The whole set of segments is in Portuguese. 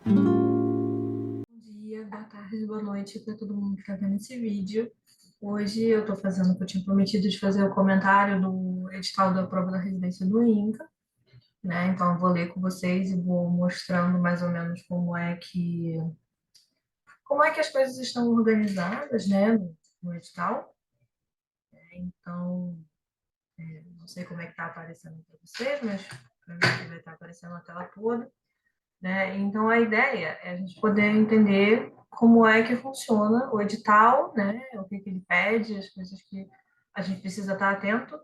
Bom dia, boa tarde, boa noite para todo mundo que está vendo esse vídeo. Hoje eu estou fazendo o que eu tinha prometido de fazer o comentário do edital da prova da residência do INCA, né? Então eu vou ler com vocês e vou mostrando mais ou menos como é que as coisas estão organizadas, né, no edital. Então, não sei como é que está aparecendo para vocês, mas para mim vai estar aparecendo na tela toda. Né? Então, a ideia é a gente poder entender como é que funciona o edital, né? O que que ele pede, as coisas que a gente precisa estar atento.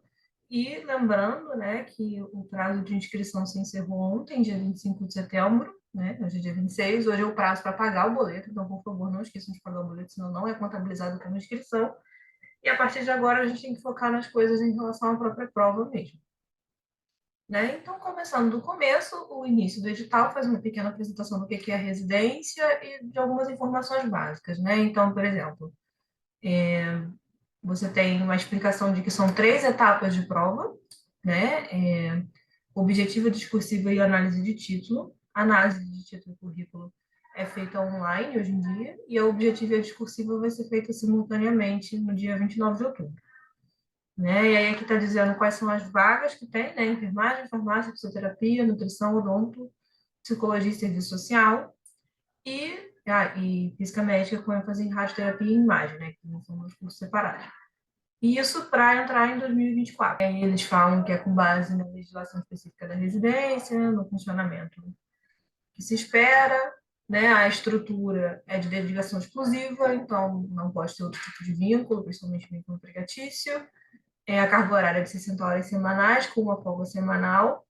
E lembrando, né, que o prazo de inscrição se encerrou ontem, dia 25 de setembro, né? Hoje é dia 26, hoje é o prazo para pagar o boleto, então, por favor, não esqueçam de pagar o boleto, senão não é contabilizado como inscrição. E a partir de agora, a gente tem que focar nas coisas em relação à própria prova mesmo. Né? Então, começando do começo, o início do edital faz uma pequena apresentação do que é a residência e de algumas informações básicas. Né? Então, por exemplo, você tem uma explicação de que são 3 etapas de prova, né? Objetiva discursiva e análise de título. A análise de título e currículo é feita online hoje em dia, e a objetiva e a discursiva vai ser feita simultaneamente no dia 29 de outubro. Né? E aí aqui está dizendo quais são as vagas que tem, né? Enfermagem, farmácia, fisioterapia, nutrição, odonto, psicologia e serviço social e física médica com ênfase em radioterapia e imagem, né? Que não são dois cursos separados. E isso para entrar em 2024. Aí eles falam que é com base na legislação específica da residência, no funcionamento que se espera, né? A estrutura é de dedicação exclusiva, então não pode ter outro tipo de vínculo, principalmente vínculo empregatício. A carga horária é de 60 horas semanais, com uma folga semanal,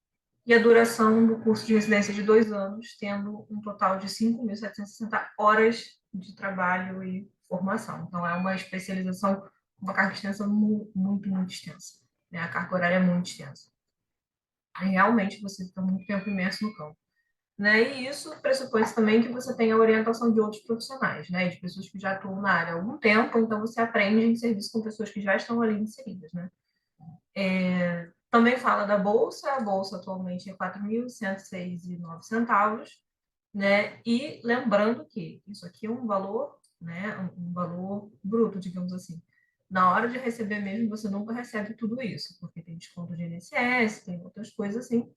e a duração do curso de residência de 2 anos, tendo um total de 5.760 horas de trabalho e formação. Então, é uma especialização, uma carga de extensão muito, muito extensa. Né? A carga horária é muito extensa. Aí, realmente, você fica muito tempo imerso no campo. Né? E isso pressupõe também que você tenha a orientação de outros profissionais, né? De pessoas que já atuam na área há algum tempo, então você aprende em serviço com pessoas que já estão ali inseridas, né? Também fala da bolsa, a bolsa atualmente é 4.106,09, né? E lembrando que isso aqui é um valor, né? Um valor bruto, digamos assim. Na hora de receber mesmo, você nunca recebe tudo isso, porque tem desconto de INSS, tem outras coisas assim,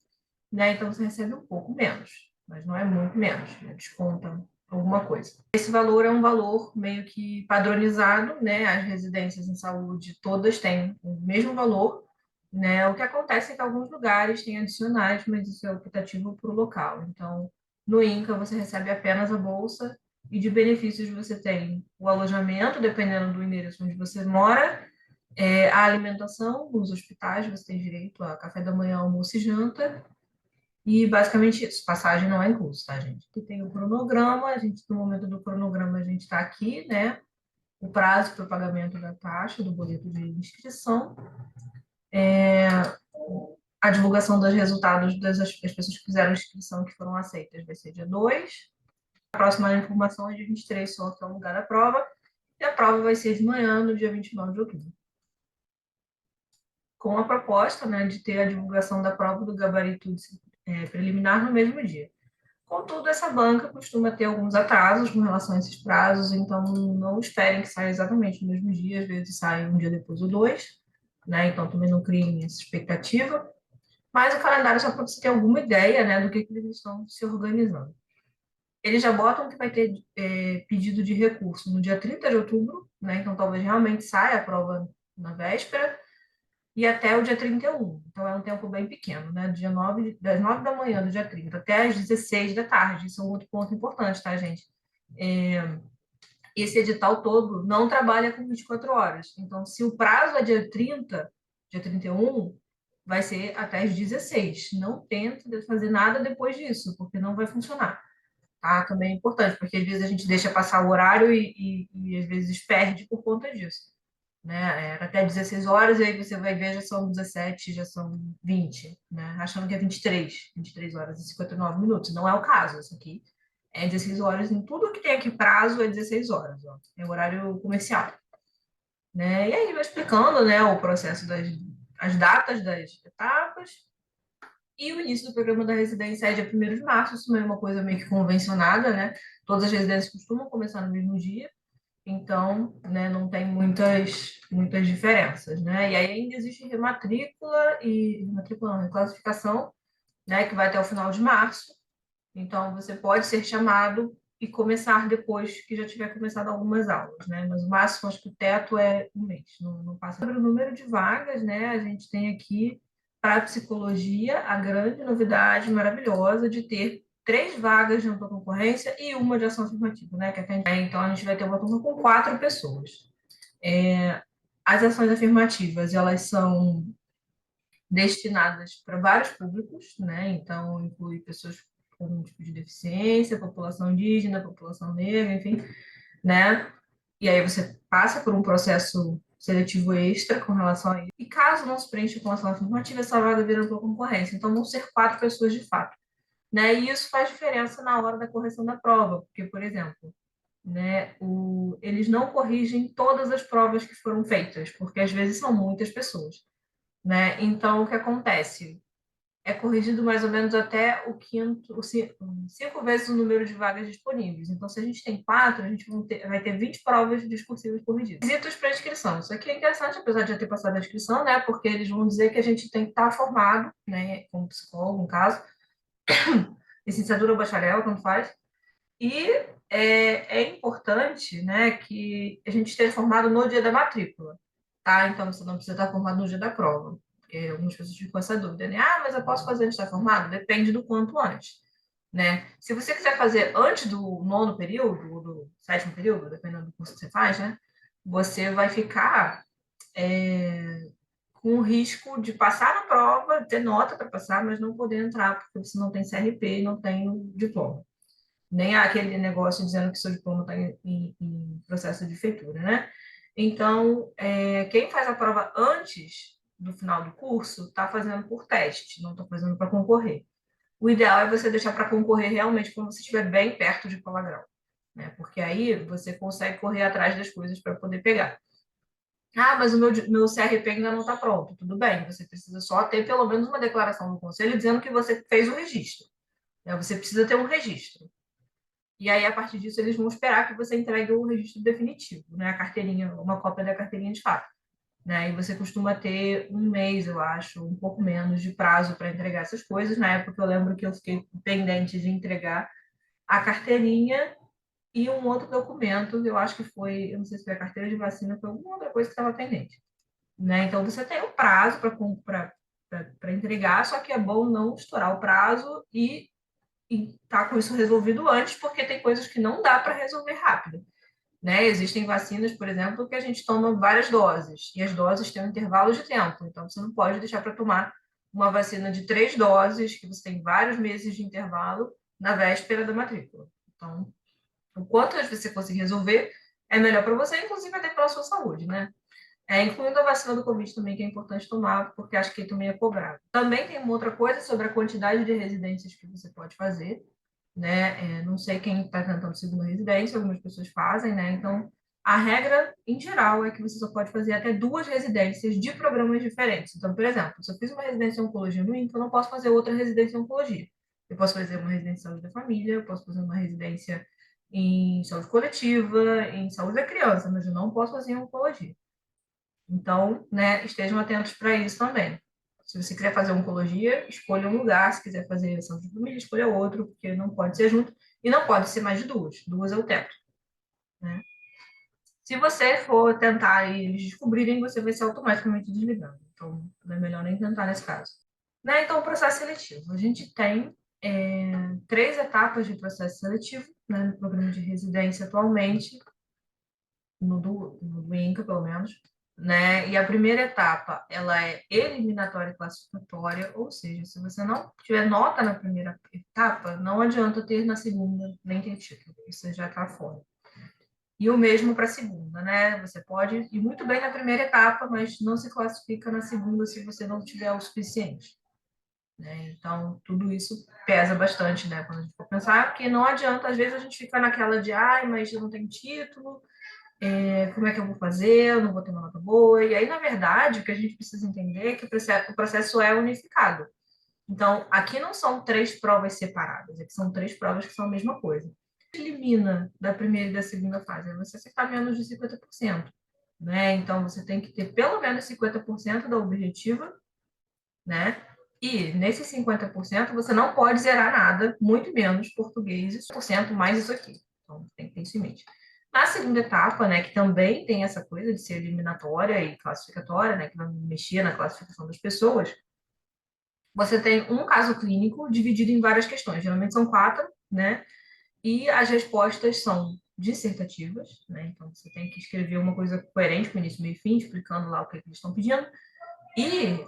né? Então você recebe um pouco menos, mas não é muito menos, né? Desconta alguma coisa. Esse valor é um valor meio que padronizado, né? As residências em saúde todas têm o mesmo valor, né? O que acontece é que alguns lugares têm adicionais, mas isso é optativo para o local. Então, no INCA você recebe apenas a bolsa e de benefícios você tem o alojamento, dependendo do endereço onde você mora, a alimentação nos hospitais, você tem direito a café da manhã, almoço e janta, e basicamente isso, passagem não é incluso, tá, gente? Aqui tem o cronograma, no momento do cronograma, a gente está aqui, né? O prazo para o pagamento da taxa, do boleto de inscrição, a divulgação dos resultados das pessoas que fizeram a inscrição que foram aceitas vai ser dia 2. A próxima informação é dia 23, só que é o lugar da prova, e a prova vai ser de manhã, no dia 29 de outubro. Com a proposta, né, de ter a divulgação da prova do gabarito preliminar no mesmo dia. Contudo, essa banca costuma ter alguns atrasos com relação a esses prazos, então não esperem que saia exatamente no mesmo dia, às vezes sai um dia depois ou dois, né? Então também não criem essa expectativa. Mas o calendário só para você ter alguma ideia, né, do que eles estão se organizando. Eles já botam que vai ter pedido de recurso no dia 30 de outubro, né? Então talvez realmente saia a prova na véspera e até o dia 31. Então é um tempo bem pequeno, né? Dia 9, das 9 da manhã do dia 30 até às 16 da tarde. Isso é um outro ponto importante, tá, gente? Esse edital todo não trabalha com 24 horas. Então, se o prazo é dia 30, dia 31, vai ser até às 16. Não tenta fazer nada depois disso, porque não vai funcionar. Tá? Também é importante, porque às vezes a gente deixa passar o horário e às vezes perde por conta disso. Né? Era até 16 horas, e aí você vai ver, já são 17, já são 20, né? Achando que é 23 horas e 59 minutos. Não é o caso, isso aqui é 16 horas, em tudo que tem aqui prazo é 16 horas, ó. É horário comercial. Né? E aí vai explicando, né, o processo as datas das etapas, E o início do programa da residência é dia 1º de março, isso não é uma coisa meio que convencionada, né? Todas as residências costumam começar no mesmo dia, então, né, não tem muitas diferenças, né? E aí ainda existe rematrícula não, reclassificação, né, que vai até o final de março. Então, você pode ser chamado e começar depois que já tiver começado algumas aulas, né? Mas o máximo, acho que o teto é um mês, não passa. Sobre o número de vagas, né? A gente tem aqui para a psicologia a grande novidade maravilhosa de ter 3 vagas de ampla concorrência e uma de ação afirmativa, né? Então, a gente vai ter uma turma com 4 pessoas. As ações afirmativas, elas são destinadas para vários públicos, né? Então, inclui pessoas com algum tipo de deficiência, população indígena, população negra, enfim, né? E aí você passa por um processo seletivo extra com relação a isso. E caso não se preencha com ação afirmativa, essa vaga vira por concorrência. Então, vão ser 4 pessoas de fato. Né? E isso faz diferença na hora da correção da prova, porque, por exemplo, né, eles não corrigem todas as provas que foram feitas, porque às vezes são muitas pessoas. Né? Então, o que acontece? É corrigido mais ou menos até o quinto, 5 vezes o número de vagas disponíveis. Então, se a gente tem 4, a gente vai ter 20 provas discursivas corrigidas. Requisitos para inscrição. Isso aqui é interessante, apesar de já ter passado a inscrição, né? Porque eles vão dizer que a gente tem que estar formado, né? Como psicólogo, no caso, licenciatura ou bacharel, tanto faz. E é importante, né, que a gente esteja formado no dia da matrícula, tá? Então, você não precisa estar formado no dia da prova, porque algumas pessoas ficam com essa dúvida, né? Ah, mas eu posso fazer antes de estar formado? Depende do quanto antes, né? Se você quiser fazer antes do 9º período, ou do 7º período, dependendo do curso que você faz, né? Você vai ficar com o risco de passar na prova, ter nota para passar, mas não poder entrar, porque você não tem CRP e não tem o diploma. Nem aquele negócio dizendo que seu diploma está em processo de feitura, né? Então, quem faz a prova antes do final do curso está fazendo por teste, não está fazendo para concorrer. O ideal é você deixar para concorrer realmente quando você estiver bem perto de cola grau, né? Porque aí você consegue correr atrás das coisas para poder pegar. Ah, mas o meu CRP ainda não está pronto. Tudo bem, você precisa só ter pelo menos uma declaração do conselho dizendo que você fez o registro. Né? Você precisa ter um registro. E aí, a partir disso, eles vão esperar que você entregue o registro definitivo, né? A carteirinha, uma cópia da carteirinha de fato. Né? E você costuma ter um mês, eu acho, um pouco menos de prazo para entregar essas coisas. Na época, eu lembro que eu fiquei pendente de entregar a carteirinha e um outro documento, eu acho que foi, eu não sei se foi a carteira de vacina, foi alguma outra coisa que estava pendente. Né? Então, você tem um prazo para entregar, só que é bom não estourar o prazo e tá com isso resolvido antes, porque tem coisas que não dá para resolver rápido. Né? Existem vacinas, por exemplo, que a gente toma várias doses, e as doses têm um intervalo de tempo, então você não pode deixar para tomar uma vacina de 3 doses, que você tem vários meses de intervalo, na véspera da matrícula. Então, o quanto antes você conseguir resolver, é melhor para você, inclusive até para a sua saúde, né? Incluindo a vacina do Covid também, que é importante tomar, porque acho que também é cobrado. Também tem uma outra coisa sobre a quantidade de residências que você pode fazer, né? Não sei quem está tentando segunda residência, algumas pessoas fazem, né? Então, a regra, em geral, é que você só pode fazer até 2 residências de programas diferentes. Então, por exemplo, se eu fiz uma residência em oncologia no INCA, eu não posso fazer outra residência em oncologia. Eu posso fazer uma residência em saúde da família, eu posso fazer uma residência em saúde coletiva, em saúde da criança, mas eu não posso fazer em oncologia. Então, né, estejam atentos para isso também. Se você quiser fazer oncologia, escolha um lugar. Se quiser fazer saúde de família, escolha outro, porque não pode ser junto e não pode ser mais de 2. 2 é o teto. Né? Se você for tentar e eles descobrirem, você vai ser automaticamente desligado. Então, é melhor nem tentar nesse caso. Né? Então, o processo seletivo. A gente tem 3 etapas de processo seletivo, né, no programa de residência atualmente, no INCA, pelo menos. Né? E a primeira etapa, ela é eliminatória e classificatória, ou seja, se você não tiver nota na primeira etapa, não adianta ter na segunda, nem ter título, você já está fora. E o mesmo para a segunda, né? Você pode ir muito bem na primeira etapa, mas não se classifica na segunda se você não tiver o suficiente. Né? Então, tudo isso pesa bastante, né? Quando a gente for pensar, porque não adianta, às vezes a gente fica naquela de, ai, mas eu não tenho título, como é que eu vou fazer, eu não vou ter uma nota boa. E aí, na verdade, o que a gente precisa entender é que o processo é unificado. Então, aqui não são 3 provas separadas, aqui são 3 provas que são a mesma coisa. Elimina da primeira e da segunda fase, é você acertar menos de 50%, né? Então, você tem que ter pelo menos 50% da objetiva, né? E nesses 50% você não pode zerar nada, muito menos português, 100% mais isso aqui. Então, tem que ter isso em mente. Na segunda etapa, né, que também tem essa coisa de ser eliminatória e classificatória, né, que vai mexer na classificação das pessoas, você tem um caso clínico dividido em várias questões, geralmente são 4, né? E as respostas são dissertativas, né? Então você tem que escrever uma coisa coerente com início, meio e fim, explicando lá o que eles estão pedindo. E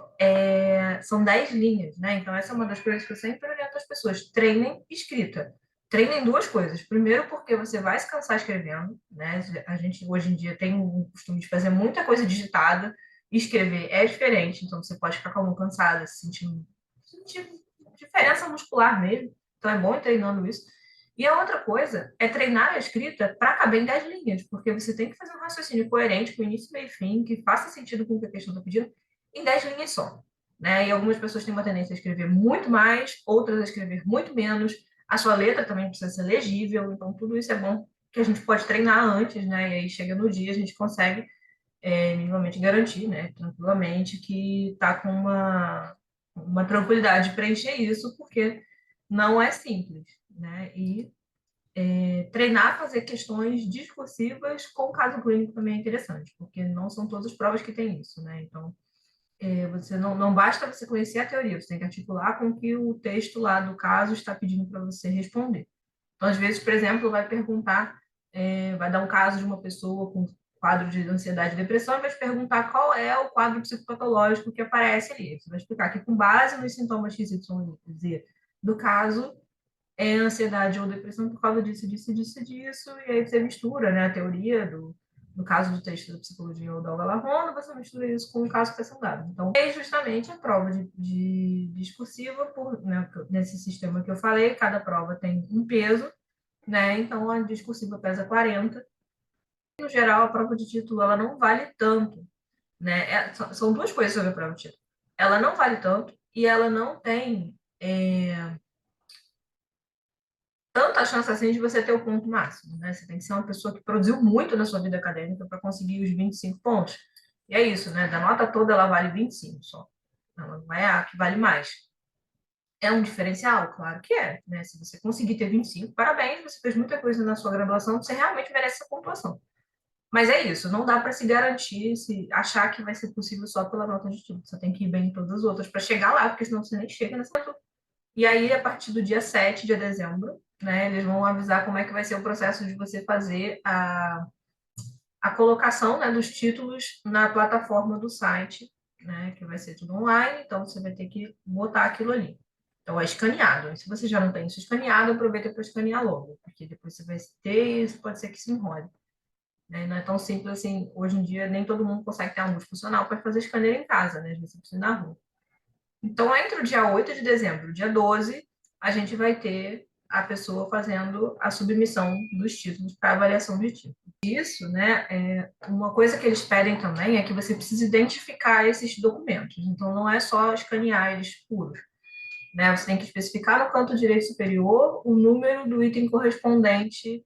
são 10 linhas, né? Então essa é uma das coisas que eu sempre oriento as pessoas. Treinem escrita. Treinem duas coisas. Primeiro, porque você vai se cansar escrevendo, né? A gente hoje em dia tem o costume de fazer muita coisa digitada. Escrever é diferente, então você pode ficar com a mão cansada, sentir diferença muscular mesmo. Então é bom ir treinando isso. E a outra coisa é treinar a escrita para caber em 10 linhas, porque você tem que fazer um raciocínio coerente com início, meio e fim, que faça sentido com o que a questão está pedindo, em 10 linhas só. Né? E algumas pessoas têm uma tendência a escrever muito mais, outras a escrever muito menos. A sua letra também precisa ser legível, então tudo isso é bom que a gente pode treinar antes, né? E aí chega no dia, a gente consegue minimamente garantir, né, tranquilamente, que está com uma tranquilidade de preencher isso, porque não é simples, né? E treinar a fazer questões discursivas com caso clínico também é interessante, porque não são todas as provas que têm isso, né? Então, você não basta você conhecer a teoria, você tem que articular com o que o texto lá do caso está pedindo para você responder. Então, às vezes, por exemplo, vai perguntar, vai dar um caso de uma pessoa com quadro de ansiedade e depressão e vai te perguntar qual é o quadro psicopatológico que aparece ali. Você vai explicar que, com base nos sintomas X, Y, Z do caso, é ansiedade ou depressão por causa disso, disso, disso, disso, e aí você mistura, né, a teoria no caso do texto da psicologia ou da Olga Larrona, você mistura isso com o caso que está sendo dado. Então, é justamente a prova de discursiva, né, nesse sistema que eu falei, cada prova tem um peso, né, então a discursiva pesa 40. No geral, a prova de título, ela não vale tanto, né, são duas coisas sobre a prova de título. Ela não vale tanto e ela não tem tanta chance assim de você ter o ponto máximo, né? Você tem que ser uma pessoa que produziu muito na sua vida acadêmica para conseguir os 25 pontos. E é isso, né? Da nota toda, ela vale 25 só. Ela não é a que vale mais. É um diferencial? Claro que é, né? Se você conseguir ter 25, parabéns, você fez muita coisa na sua graduação, você realmente merece essa pontuação. Mas é isso, não dá para se garantir, se achar que vai ser possível só pela nota de tudo. Você tem que ir bem em todas as outras para chegar lá, porque senão você nem chega nessa. E aí, a partir do dia 7 de dezembro, né, eles vão avisar como é que vai ser o processo de você fazer a colocação, né, dos títulos na plataforma do site, né, que vai ser tudo online, então você vai ter que botar aquilo ali. Então, é escaneado. Se você já não tem isso escaneado, aproveita para escanear logo, porque depois você vai ter e isso pode ser que se enrole. Né? Não é tão simples assim. Hoje em dia, nem todo mundo consegue ter uma luz funcional para fazer escaneio em casa, né? Às vezes você precisa ir na rua. Então, entre o dia 8 de dezembro e o dia 12, a gente vai ter a pessoa fazendo a submissão dos títulos para avaliação de título. Isso, né, uma coisa que eles pedem também é que você precisa identificar esses documentos. Então, não é só escanear eles puros. Né? Você tem que especificar no canto direito superior o número do item correspondente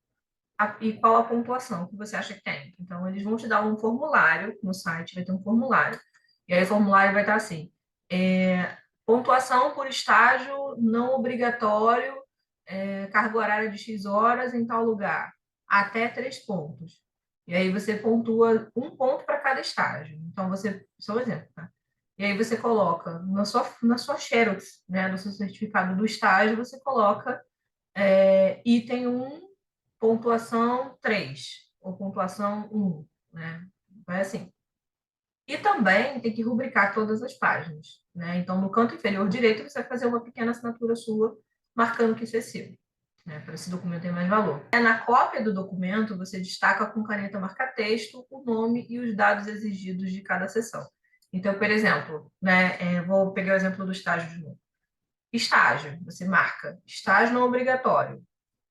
e qual a pontuação que você acha que tem. Então, eles vão te dar um formulário no site, vai ter um formulário. E aí o formulário vai estar assim, pontuação por estágio não obrigatório, carga horária de X horas em tal lugar, até 3 pontos. E aí você pontua um ponto para cada estágio. Então, só um exemplo, tá? E aí você coloca na sua Xerox, né, no seu certificado do estágio, você coloca item 1, pontuação 3, ou pontuação 1, né? Vai assim. E também tem que rubricar todas as páginas, né? Então, no canto inferior direito, você vai fazer uma pequena assinatura sua, marcando que isso é seu, né? Para esse documento ter mais valor. Na cópia do documento, você destaca com caneta marca-texto o nome e os dados exigidos de cada seção. Então, por exemplo, né, vou pegar o exemplo do estágio de novo. Estágio, você marca estágio não obrigatório,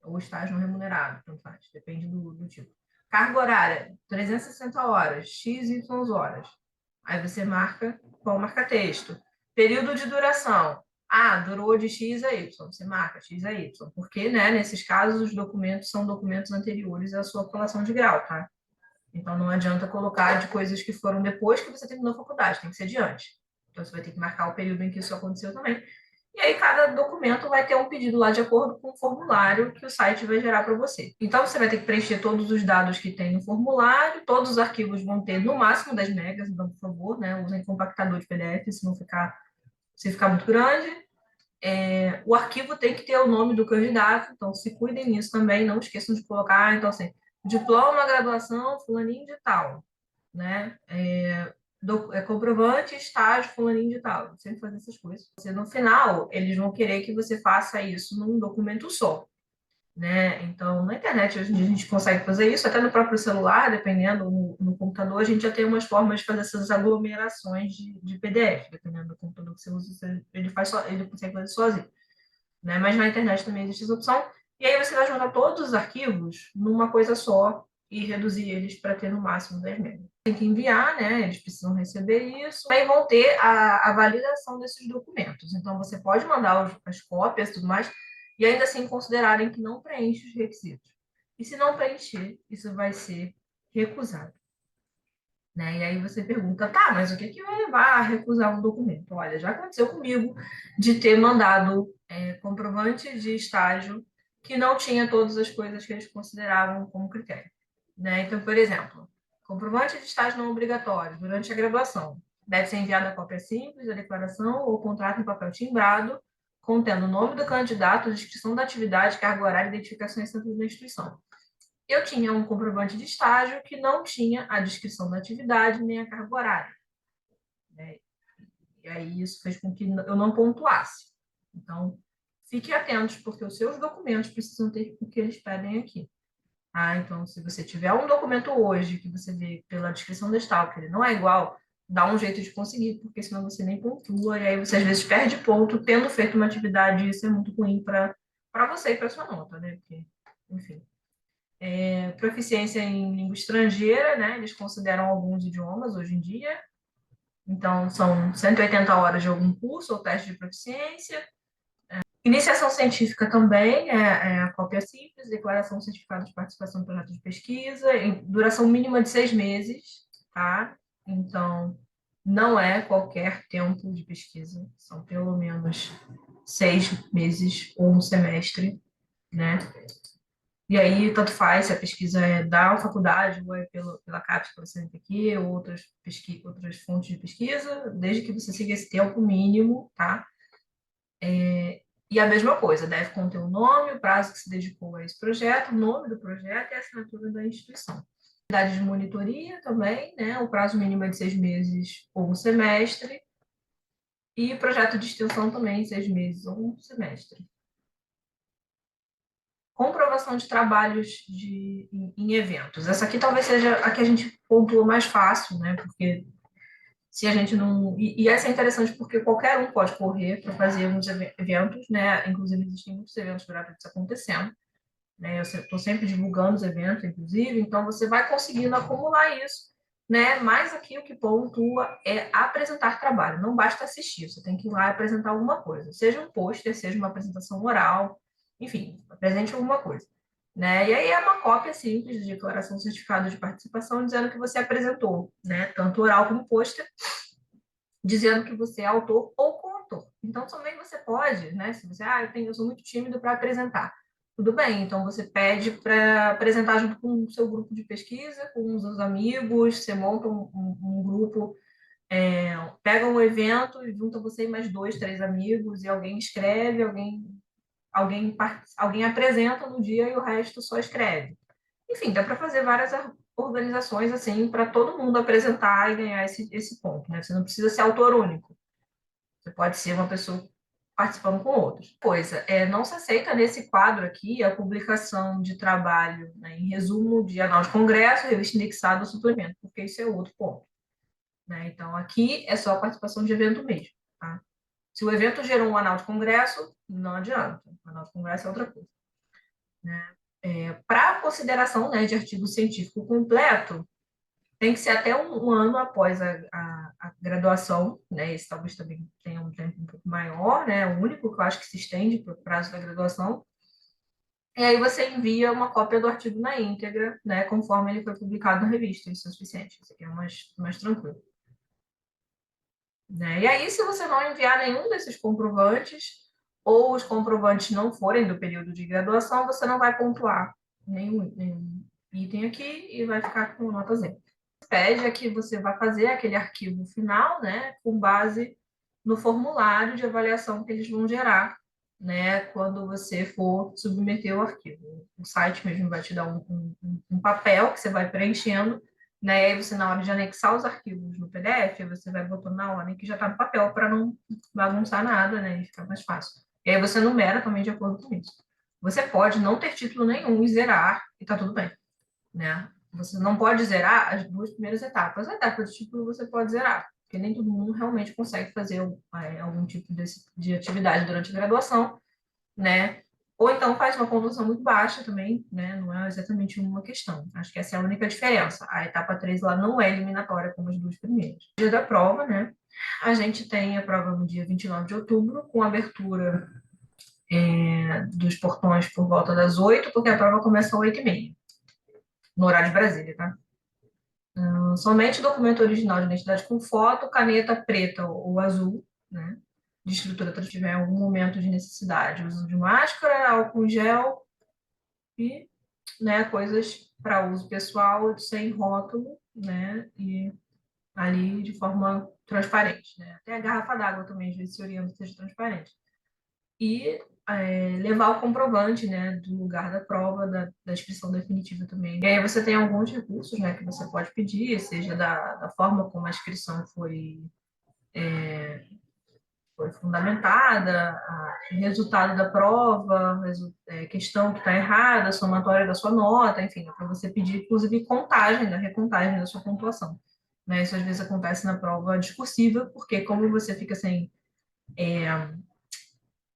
ou estágio não remunerado, tanto faz, depende do tipo. Carga horária, 360 horas, x, y horas. Aí você marca qual marca texto. Período de duração, Durou de X a Y, você marca X a Y, porque, né, nesses casos, os documentos são documentos anteriores à sua colação de grau, tá? Então, não adianta colocar de coisas que foram depois que você terminou a faculdade, tem que ser de antes. Então, você vai ter que marcar o período em que isso aconteceu também. E aí, cada documento vai ter um pedido lá de acordo com o formulário que o site vai gerar para você. Então, você vai ter que preencher todos os dados que tem no formulário, todos os arquivos vão ter no máximo 10 megas, então, por favor, né, usem compactador de PDF, se ficar muito grande. O arquivo tem que ter o nome do candidato, então se cuidem nisso também, não esqueçam de colocar, então assim, diploma, graduação, fulaninho de tal, né? Comprovante, estágio, fulaninho de tal, sempre fazer essas coisas. No final, eles vão querer que você faça isso num documento só, né? Então, na internet, hoje em dia, a gente consegue fazer isso, até no próprio celular, dependendo, no computador, a gente já tem umas formas de fazer essas aglomerações de PDF, dependendo do computador que você usa, ele consegue fazer sozinho, né? Mas na internet também existe essa opção, e aí você vai juntar todos os arquivos numa coisa só e reduzir eles para ter no máximo 10 megas. Tem que enviar, né? Eles precisam receber isso, aí vão ter a validação desses documentos. Então, você pode mandar as cópias e tudo mais, e ainda assim considerarem que não preenche os requisitos. E se não preencher, isso vai ser recusado. Né? E aí você pergunta, tá, mas o que que vai levar a recusar um documento? Olha, já aconteceu comigo de ter mandado comprovante de estágio que não tinha todas as coisas que eles consideravam como critério. Né? Então, por exemplo, comprovante de estágio não obrigatório durante a graduação. Deve ser enviada a cópia simples da declaração ou contrato em papel timbrado, contendo o nome do candidato, descrição da atividade, carga horária e identificação e centro da instituição. Eu tinha um comprovante de estágio que não tinha a descrição da atividade nem a carga horária, né? E aí isso fez com que eu não pontuasse. Então, fiquem atentos, porque os seus documentos precisam ter o que eles pedem aqui. Então, se você tiver um documento hoje que você vê pela descrição da estágio que ele não é igual, dá um jeito de conseguir, porque senão você nem pontua, e aí você às vezes perde ponto tendo feito uma atividade, e isso é muito ruim para você e para sua nota, né? Porque, enfim. Proficiência em língua estrangeira, né? Eles consideram alguns idiomas hoje em dia. Então, são 180 horas de algum curso ou teste de proficiência. Iniciação científica também é a cópia simples, declaração certificada de participação em projeto de pesquisa, em duração mínima de 6 meses, tá? Então, não é qualquer tempo de pesquisa, são pelo menos 6 meses ou um semestre, né? E aí, tanto faz se a pesquisa é da faculdade ou é pela CAPES, por exemplo, aqui, ou outras fontes de pesquisa, desde que você siga esse tempo mínimo, tá? E a mesma coisa, deve conter o nome, o prazo que se dedicou a esse projeto, o nome do projeto e a assinatura da instituição. Atividade de monitoria também, né? O prazo mínimo é de 6 meses ou um semestre. E projeto de extensão também, 6 meses ou um semestre. Comprovação de trabalhos em eventos. Essa aqui talvez seja a que a gente pontua mais fácil, né? Porque se a gente não. E essa é interessante porque qualquer um pode correr para fazer uns eventos, né? Inclusive, existem muitos eventos gratuitos acontecendo. Né? Eu estou sempre divulgando os eventos, inclusive, então você vai conseguindo acumular isso. Né? Mas aqui o que pontua é apresentar trabalho, não basta assistir, você tem que ir lá e apresentar alguma coisa, seja um pôster, seja uma apresentação oral, enfim, apresente alguma coisa. Né? E aí é uma cópia simples de declaração certificada de participação dizendo que você apresentou, né? Tanto oral como pôster, dizendo que você é autor ou coautor. Então, também você pode, né? Se você, eu sou muito tímido para apresentar. Tudo bem, então você pede para apresentar junto com o seu grupo de pesquisa, com os seus amigos, você monta um grupo, pega um evento e junta você e mais dois, três amigos, e alguém escreve, alguém apresenta no dia e o resto só escreve. Enfim, dá para fazer várias organizações assim para todo mundo apresentar e ganhar esse ponto, né? Você não precisa ser autor único. Você pode ser uma pessoa participando com outros. Não se aceita nesse quadro aqui a publicação de trabalho, né, em resumo de anal de congresso, revista indexada ou suplemento, porque isso é outro ponto. Né? Então, aqui é só a participação de evento mesmo. Tá? Se o evento gerou um anal de congresso, não adianta. O anal de congresso é outra coisa. Né? Para consideração, né, de artigo científico completo, Tem que ser até um ano após a graduação, né? Esse talvez também tenha um tempo um pouco maior, né? O único que eu acho que se estende para o prazo da graduação. E aí você envia uma cópia do artigo na íntegra, né? Conforme ele foi publicado na revista. Isso é suficiente. Isso aqui é mais tranquilo. Né? E aí, se você não enviar nenhum desses comprovantes, ou os comprovantes não forem do período de graduação, você não vai pontuar nenhum item aqui e vai ficar com nota zero. Pede é que você vai fazer aquele arquivo final, né, com base no formulário de avaliação que eles vão gerar, né, quando você for submeter o arquivo. O site mesmo vai te dar um papel que você vai preenchendo, né, e aí você, na hora de anexar os arquivos no PDF, você vai botando na ordem que já está no papel para não bagunçar nada, né, e ficar mais fácil. E aí você numera também de acordo com isso. Você pode não ter título nenhum e zerar, e tá tudo bem, né? Você não pode zerar as duas primeiras etapas. A etapa de título você pode zerar, porque nem todo mundo realmente consegue fazer algum tipo de atividade durante a graduação, né? Ou então faz uma pontuação muito baixa também, né? Não é exatamente uma questão. Acho que essa é a única diferença. A etapa 3 lá não é eliminatória como as duas primeiras. No dia da prova, né? A gente tem a prova no dia 29 de outubro, com abertura dos portões por volta das 8, porque a prova começa às 8h30, no horário de Brasília, tá? Somente documento original de identidade com foto, caneta preta ou azul, né? De escritura, se tiver algum momento de necessidade. Uso de máscara, álcool gel e, né, coisas para uso pessoal sem rótulo, né? E ali de forma transparente, né? Até a garrafa d'água também, às vezes, se orienta seja transparente. E levar o comprovante, né, do lugar da prova, da inscrição definitiva também. E aí você tem alguns recursos, né, que você pode pedir, seja da forma como a inscrição foi fundamentada, o resultado da prova, questão que está errada, somatória da sua nota, enfim, para você pedir, inclusive, contagem, né, recontagem da sua pontuação. Né? Isso às vezes acontece na prova discursiva, porque como você fica sem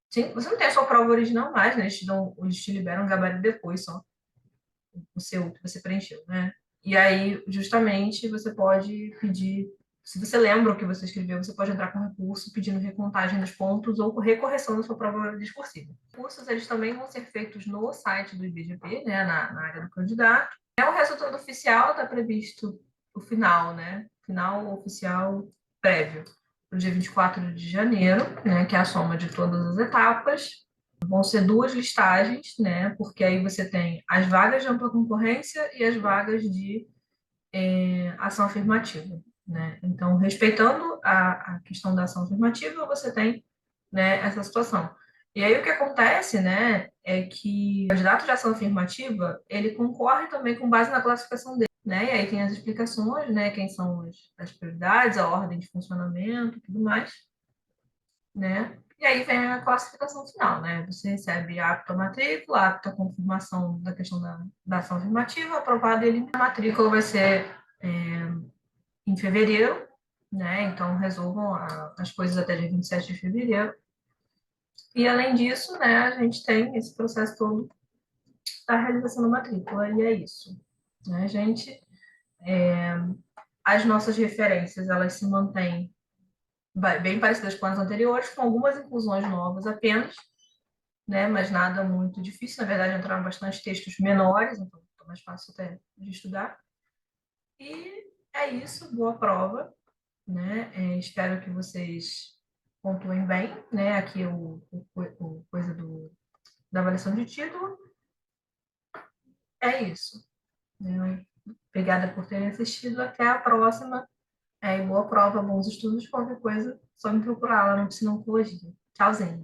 sim, você não tem a sua prova original mais, né? Eles te liberam um gabarito depois só, o seu que você preencheu, né? E aí, justamente, você pode pedir, se você lembra o que você escreveu, você pode entrar com recurso pedindo recontagem dos pontos ou recorreção da sua prova discursiva. Os recursos, eles também vão ser feitos no site do IBGP, né? Na área do candidato. O resultado oficial está previsto o final, né? Final oficial prévio no dia 24 de janeiro, né, que é a soma de todas as etapas. Vão ser duas listagens, né, porque aí você tem as vagas de ampla concorrência e as vagas de ação afirmativa. Né? Então, respeitando a questão da ação afirmativa, você tem, né, essa situação. E aí o que acontece, né, é que o candidato de ação afirmativa, ele concorre também com base na classificação dele, né? E aí tem as explicações, né, quem são as prioridades, a ordem de funcionamento, tudo mais, né? E aí vem a classificação final, né? Você recebe apto à matrícula, apto à confirmação da questão da ação afirmativa, aprovado ele. A matrícula vai ser em fevereiro, né? Então resolvam as coisas até dia 27 de fevereiro. E além disso, né, a gente tem esse processo todo da realização da matrícula, e é isso. Né, gente? As nossas referências, elas se mantêm bem parecidas com as anteriores, com algumas inclusões novas apenas, né? Mas nada muito difícil. Na verdade, entraram bastante textos menores, então é mais fácil até de estudar. E é isso, boa prova, né? Espero que vocês pontuem bem, né? Aqui o coisa da avaliação de título. É isso. Né? Obrigada por terem assistido. Até a próxima. Boa prova, bons estudos. Qualquer coisa, só me procurar lá no Psicologia. Tchauzinho.